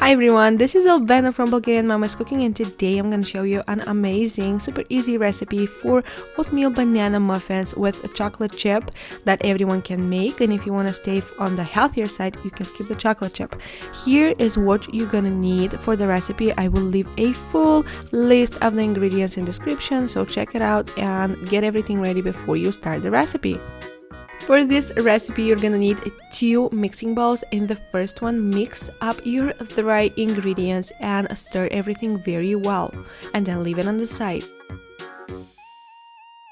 Hi everyone, this is Albena from Bulgarian Mama's Cooking, and today I'm going to show you an amazing, super easy recipe for oatmeal banana muffins with a chocolate chip that everyone can make. And if you want to stay on the healthier side, you can skip the chocolate chip. Here is what you're going to need for the recipe. I will leave a full list of the ingredients in description, so check it out and get everything ready before you start the recipe. For this recipe, you're gonna need 2 mixing bowls. In the first one, mix up your dry ingredients and stir everything very well, and then leave it on the side.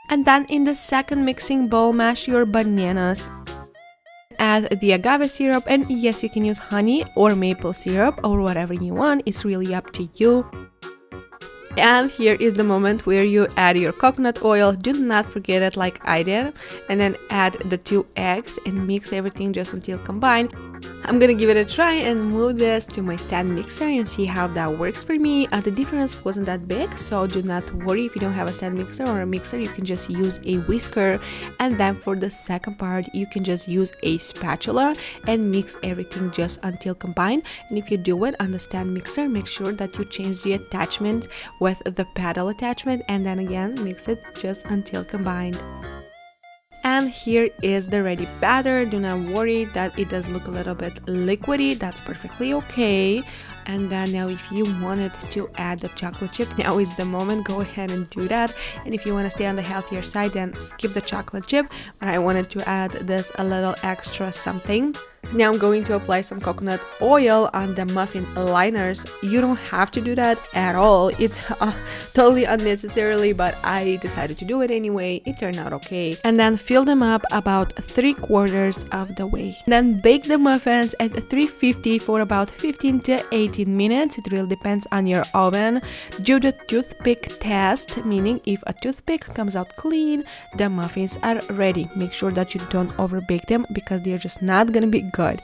And then in the second mixing bowl, mash your bananas. Add the agave syrup, and yes, you can use honey or maple syrup or whatever you want. It's really up to you. And here is the moment where you add your coconut oil. Do not forget it like I did. And then add the 2 eggs and mix everything just until combined. I'm gonna give it a try and move this to my stand mixer and see how that works for me. The difference wasn't that big, so do not worry if you don't have a stand mixer or a mixer. You can just use a whisker. And then for the second part, you can just use a spatula and mix everything just until combined. And if you do it on the stand mixer, make sure that you change the attachment with the paddle attachment, and then again mix it just until combined. And here is the ready batter. Do not worry that it does look a little bit liquidy. That's perfectly okay. And then now if you wanted to add the chocolate chip, now is the moment. Go ahead and do that. And if you want to stay on the healthier side, then skip the chocolate chip. But I wanted to add this a little extra something. Now I'm going to apply some coconut oil on the muffin liners. You don't have to do that at all. It's totally unnecessarily, but I decided to do it anyway. It turned out okay. And then fill them up about 3/4 of the way. Then bake the muffins at 350 for about 15 to 18 minutes. It really depends on your oven. Do the toothpick test, meaning if a toothpick comes out clean, the muffins are ready. Make sure that you don't overbake them because they're just not gonna be good.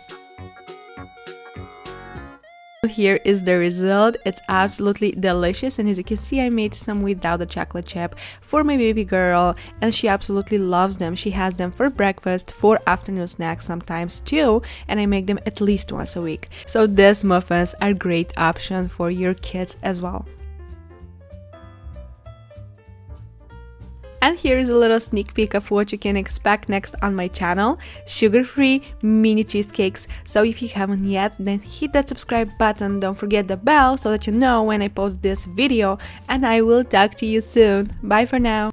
Here is the result. It's absolutely delicious, and as you can see, I made some without the chocolate chip for my baby girl, and she absolutely loves them. She has them for breakfast, for afternoon snacks sometimes too, and I make them at least once a week. So these muffins are a great option for your kids as well. And here is a little sneak peek of what you can expect next on my channel: sugar-free mini cheesecakes. So if you haven't yet, then hit that subscribe button. Don't forget the bell so that you know when I post this video, and I will talk to you soon. Bye for now.